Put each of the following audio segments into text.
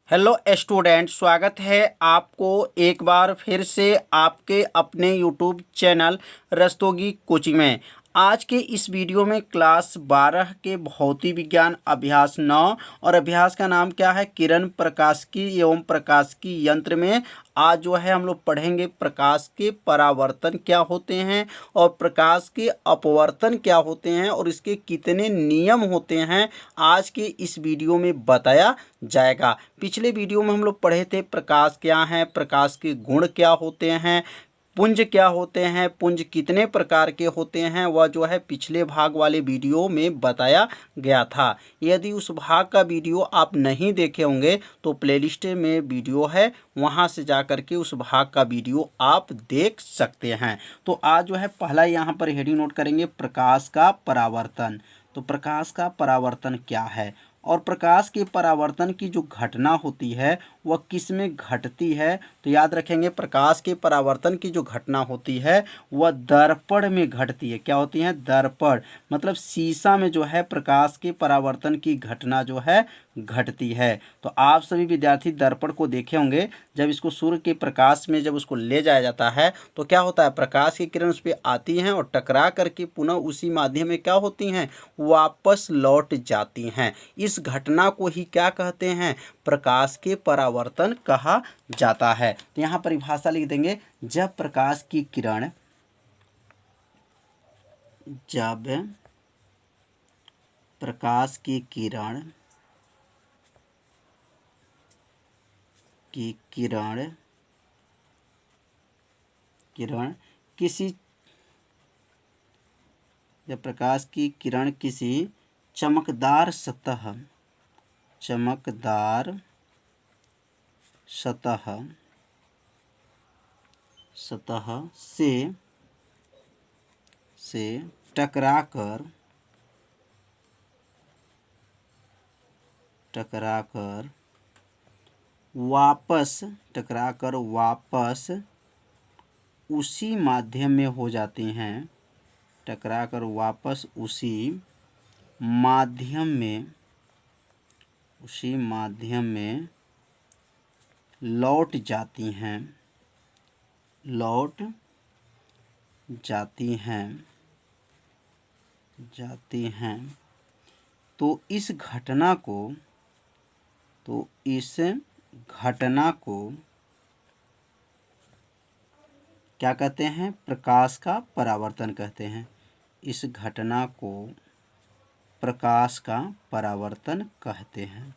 Hello student, स्वागत है आपको एक बार फिर से आपके अपने यूट्यूब चैनल रस्तोगी कोचिंग में। आज के इस वीडियो में क्लास 12 के भौतिक विज्ञान अभ्यास 9 और अभ्यास का नाम क्या है, किरण प्रकाशिकी एवं प्रकाशिकी यंत्र में आज जो है हम लोग पढ़ेंगे प्रकाश के परावर्तन क्या होते हैं और प्रकाश के अपवर्तन क्या होते हैं और इसके कितने नियम होते हैं आज के इस वीडियो में बताया जाएगा। पिछले वीडियो में हम लोग पढ़े थे प्रकाश क्या है, प्रकाश के गुण क्या होते हैं, पुंज क्या होते हैं, पुंज कितने प्रकार के होते हैं, वह जो है पिछले भाग वाले वीडियो में बताया गया था। यदि उस भाग का वीडियो आप नहीं देखे होंगे तो प्लेलिस्ट में वीडियो है, वहां से जा कर के उस भाग का वीडियो आप देख सकते हैं। तो आज जो है पहला यहाँ पर हेडिंग नोट करेंगे, प्रकाश का परावर्तन। तो प्रकाश का परावर्तन क्या है और प्रकाश के परावर्तन की जो घटना होती है वह किस में घटती है। तो याद रखेंगे, प्रकाश के परावर्तन की जो घटना होती है वह दर्पण में घटती है। क्या होती है? दर्पण, मतलब शीशा में जो है प्रकाश के परावर्तन की घटना जो है घटती है। तो आप सभी विद्यार्थी दर्पण को देखे होंगे, जब इसको सूर्य के प्रकाश में जब उसको ले जाया जाता है तो क्या होता है, प्रकाश की किरण उस पर आती हैं और टकरा करके पुनः उसी माध्यम में क्या होती हैं, वापस लौट जाती हैं। इस घटना को ही क्या कहते हैं, प्रकाश के परावर्तन कहा जाता है। तो यहाँ परिभाषा लिख देंगे, जब प्रकाश की किरण जब प्रकाश की किरण किरण किसी जब प्रकाश की किरण किसी चमकदार सतह से टकराकर वापस उसी माध्यम में हो जाती हैं, टकराकर वापस उसी माध्यम में लौट जाती हैं। तो इस घटना को क्या कहते हैं, प्रकाश का परावर्तन कहते हैं। इस घटना को प्रकाश का परावर्तन कहते हैं।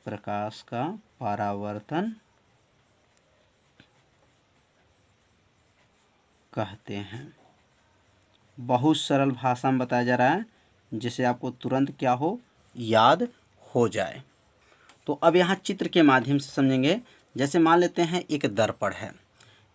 प्रकाश का परावर्तन कहते हैं। बहुत सरल भाषा में बताया जा रहा है जिसे आपको तुरंत क्या हो, याद हो जाए। तो अब यहाँ चित्र के माध्यम से समझेंगे। जैसे मान लेते हैं एक दर्पण है,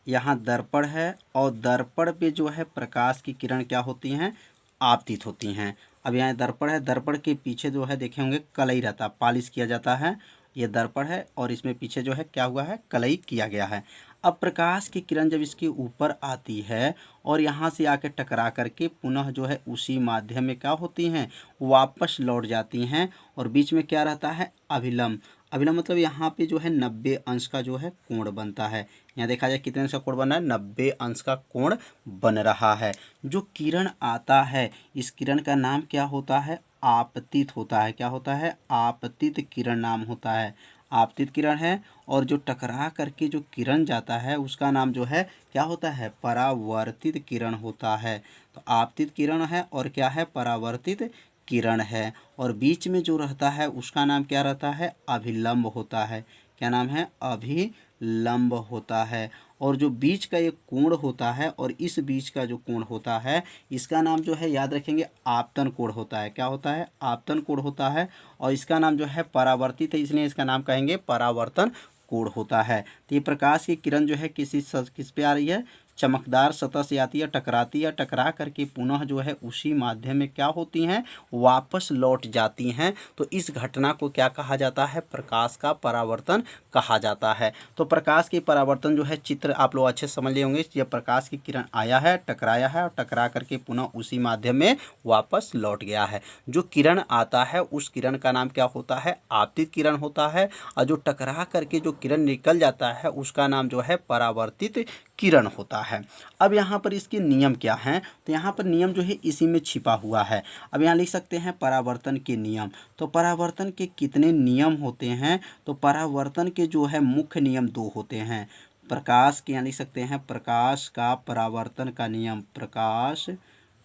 यहाँ दर्पण है और दर्पण पे जो है प्रकाश की किरण क्या होती हैं, आपतित होती हैं। अब यहाँ दर्पण है, दर्पण के पीछे जो है देखे होंगे कलई रहता, पॉलिश किया जाता है। ये दर्पण है और इसमें पीछे जो है क्या हुआ है, कलई किया गया है। अब प्रकाश की किरण जब इसके ऊपर आती है और यहाँ से आके टकरा करके पुनः जो है उसी माध्यम में क्या होती हैं, वापस लौट जाती हैं। और बीच में क्या रहता है, अभिलंब। अभिलंब मतलब यहाँ पे जो है 90 अंश का जो है कोण बनता है। यहाँ देखा जाए कितने अंश का कोण बना है, 90 अंश का कोण बन रहा है। जो किरण आता है इस किरण का नाम क्या होता है, आपतित होता है। क्या होता है, आपतित किरण नाम होता है। आपतित किरण है। और जो टकरा करके जो किरण जाता है उसका नाम जो है क्या होता है, परावर्तित किरण होता है। तो आपतित किरण है और क्या है, परावर्तित किरण है। और बीच में जो रहता है उसका नाम क्या रहता है, अभिलंब होता है। क्या नाम है, अभिलंब होता है। और जो बीच का एक कोण होता है और इस बीच का जो कोण होता है इसका नाम जो है, याद रखेंगे, आपतन कोण होता है। क्या होता है, आपतन कोण होता है। और इसका नाम जो है परावर्तित है, इसलिए इसका नाम कहेंगे परावर्तन कोण होता है। तो ये प्रकाश की किरण जो है किस पे आ रही है, चमकदार सतह से आती है, टकराती है, टकरा करके पुनः जो है उसी माध्यम में क्या होती हैं, वापस लौट जाती हैं। तो इस घटना को क्या कहा जाता है, प्रकाश का परावर्तन कहा जाता है। तो प्रकाश की परावर्तन जो है चित्र आप लोग अच्छे समझ लिए होंगे। यह प्रकाश की किरण आया है, टकराया है और टकरा करके पुनः उसी माध्यम में वापस लौट गया है। जो किरण आता है उस किरण का नाम क्या होता है, आपतित किरण होता है। और जो टकरा करके जो किरण निकल जाता है उसका नाम जो है परावर्तित किरण होता है। अब यहाँ पर इसके नियम क्या हैं, तो यहाँ पर नियम जो है इसी में छिपा हुआ है। अब यहाँ लिख सकते हैं परावर्तन के नियम। तो परावर्तन के कितने नियम होते हैं, तो परावर्तन के जो है मुख्य नियम 2 होते हैं। प्रकाश के यहाँ लिख सकते हैं प्रकाश का परावर्तन का नियम, प्रकाश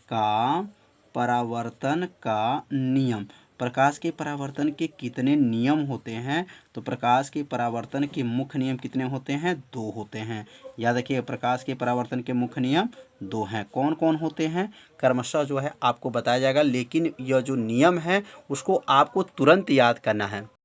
का परावर्तन का नियम। प्रकाश के परावर्तन के कितने नियम होते हैं, तो प्रकाश के परावर्तन के मुख्य नियम कितने होते हैं, 2 होते हैं। याद रखिए प्रकाश के परावर्तन के मुख्य नियम 2 हैं। कौन कौन होते हैं क्रमशः जो है आपको बताया जाएगा, लेकिन यह जो नियम है उसको आपको तुरंत याद करना है।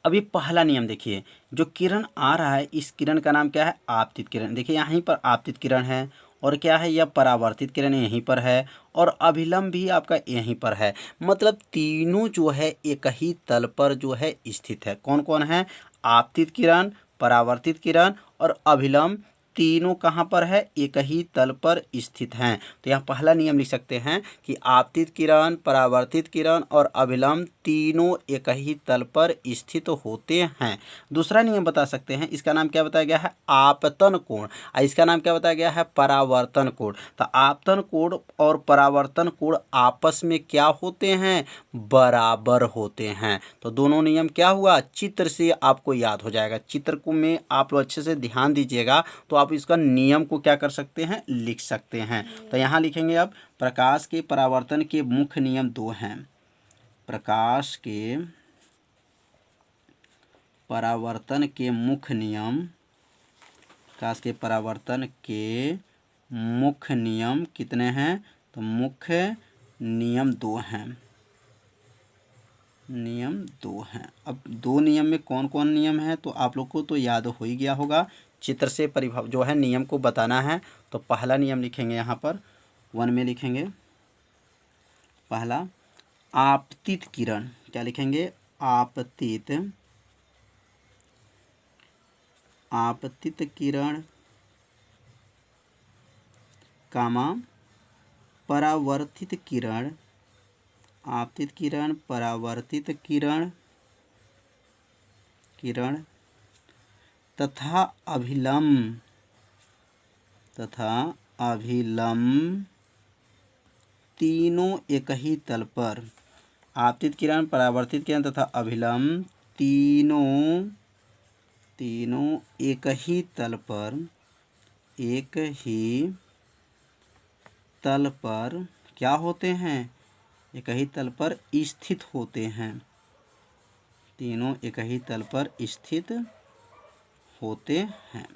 अभी पहला नियम देखिए, जो किरण आ रहा है इस किरण का नाम क्या है, आपतित किरण। देखिए यहीं पर आपतित किरण है और क्या है, यह परावर्तित किरण यहीं पर है और अभिलंब भी आपका यहीं पर है। मतलब तीनों जो है एक ही तल पर जो है स्थित है। कौन कौन है, आपतित किरण, परावर्तित किरण और अभिलंब, तीनों कहाँ पर है, एक ही तल पर स्थित हैं। तो यहाँ पहला नियम लिख सकते हैं कि आपतित किरण, परावर्तित किरण और अभिलंब तीनों एक ही तल पर स्थित होते हैं। दूसरा नियम बता सकते हैं, इसका नाम क्या बताया गया है, आपतन कोण। इसका नाम क्या बताया गया है, परावर्तन कोण। तो आपतन कोण और परावर्तन कोण आपस में क्या होते हैं, बराबर होते हैं। तो दोनों नियम क्या हुआ, चित्र से आपको याद हो जाएगा। चित्र को में आप लोग अच्छे से ध्यान दीजिएगा तो आप इसका नियम को क्या कर सकते हैं, लिख सकते हैं। तो यहाँ लिखेंगे अब प्रकाश के परावर्तन के मुख्य नियम 2 हैं। प्रकाश के परावर्तन के मुख्य नियम, प्रकाश के परावर्तन के मुख्य नियम कितने हैं, तो मुख्य नियम 2 हैं। नियम 2 हैं। अब 2 नियम में कौन कौन नियम है तो आप लोग को तो याद हो ही गया होगा। चित्र से परिभाव जो है नियम को बताना है। तो पहला नियम लिखेंगे यहाँ पर 1 में लिखेंगे पहला, आपतित किरण। क्या लिखेंगे, आपतित किरण कामा परावर्तित किरण, आपतित किरण, परावर्तित किरण तथा अभिलंब तीनों एक ही तल पर, आपतित किरण, परावर्तित किरण तथा अभिलंब तीनों एक ही तल पर क्या होते हैं, एक ही तल पर स्थित होते हैं। तीनों एक ही तल पर स्थित होते हैं।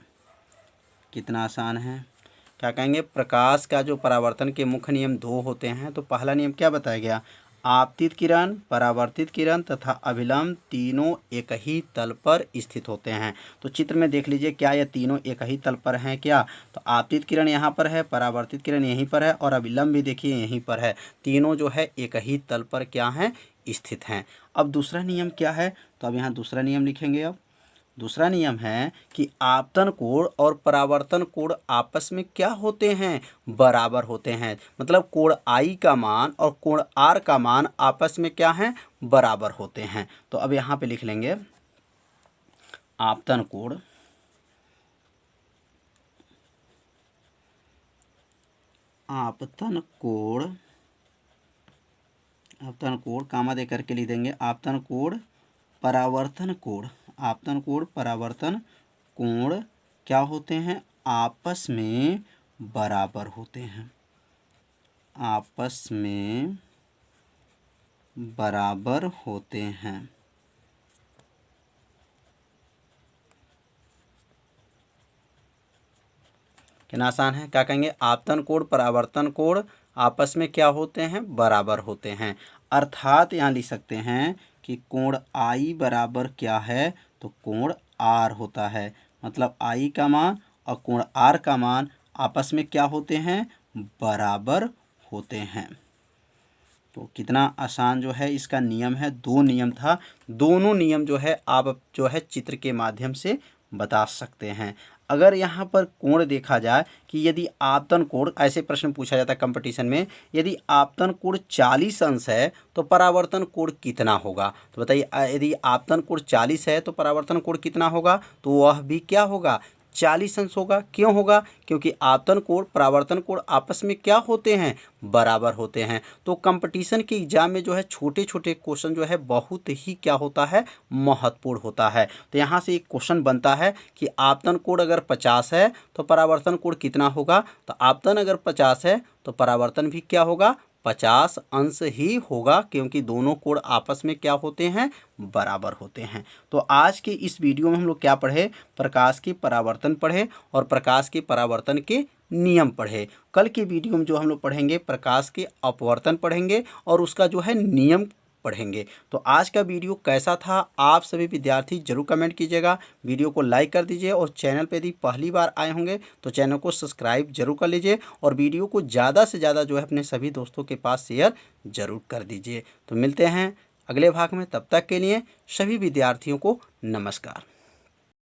कितना आसान है। क्या कहेंगे, प्रकाश का जो परावर्तन के मुख्य नियम 2 होते हैं। तो पहला नियम क्या बताया गया, आपतित किरण, परावर्तित किरण तथा अभिलंब तीनों एक ही तल पर स्थित होते हैं। तो चित्र में देख लीजिए क्या ये तीनों एक ही तल पर हैं क्या, तो आपतित किरण यहाँ पर है, परावर्तित किरण यहीं पर है और अभिलंब भी देखिए यहीं पर है। तीनों जो है एक ही तल पर क्या हैं, स्थित हैं। अब दूसरा नियम क्या है, तो अब यहाँ दूसरा नियम लिखेंगे। अब दूसरा नियम है कि आपतन कोण और परावर्तन कोण आपस में क्या होते हैं, बराबर होते हैं। मतलब कोण आई का मान और कोण आर का मान आपस में क्या हैं, बराबर होते हैं। तो अब यहाँ पे लिख लेंगे आपतन कोण, कामा दे करके लिख देंगे आपतन कोण, परावर्तन कोण। आपतन कोण, परावर्तन कोण क्या होते हैं, आपस में बराबर होते हैं। आपस में बराबर होते हैं। कितना आसान है। क्या कहेंगे, आपतन कोण, परावर्तन कोण आपस में क्या होते हैं, बराबर होते हैं। अर्थात यहाँ लिख सकते हैं कि कोण आई बराबर क्या है, तो कोण आर होता है। मतलब आई का मान और कोण आर का मान आपस में क्या होते हैं, बराबर होते हैं। तो कितना आसान जो है इसका नियम है, 2 नियम था, दोनों नियम जो है आप जो है चित्र के माध्यम से बता सकते हैं। अगर यहाँ पर कोण देखा जाए कि यदि आपतन कोण, ऐसे प्रश्न पूछा जाता है कंपटीशन में, यदि आपतन कोण 40 अंश है तो परावर्तन कोण कितना होगा। तो बताइए यदि आपतन कोण 40 है तो परावर्तन कोण कितना होगा, तो वह भी क्या होगा, 40 अंश होगा। क्यों होगा, क्योंकि आपतन कोण परावर्तन कोण आपस में क्या होते हैं, बराबर होते हैं। तो कंपटीशन के एग्जाम में जो है छोटे छोटे क्वेश्चन जो है बहुत ही क्या होता है, महत्वपूर्ण होता है। तो यहाँ से एक क्वेश्चन बनता है कि आपतन कोण अगर 50 है तो परावर्तन कोण कितना होगा। तो आपतन अगर 50 है तो परावर्तन भी क्या होगा, 50 अंश ही होगा, क्योंकि दोनों कोण आपस में क्या होते हैं, बराबर होते हैं। तो आज के इस वीडियो में हम लोग क्या पढ़े, प्रकाश के परावर्तन पढ़े और प्रकाश के परावर्तन के नियम पढ़े। कल के वीडियो में जो हम लोग पढ़ेंगे प्रकाश के अपवर्तन पढ़ेंगे और उसका जो है नियम पढ़ेंगे। तो आज का वीडियो कैसा था, आप सभी विद्यार्थी जरूर कमेंट कीजिएगा, वीडियो को लाइक कर दीजिए और चैनल पे यदि पहली बार आए होंगे तो चैनल को सब्सक्राइब जरूर कर लीजिए और वीडियो को ज़्यादा से ज़्यादा जो है अपने सभी दोस्तों के पास शेयर जरूर कर दीजिए। तो मिलते हैं अगले भाग में, तब तक के लिए सभी विद्यार्थियों को नमस्कार।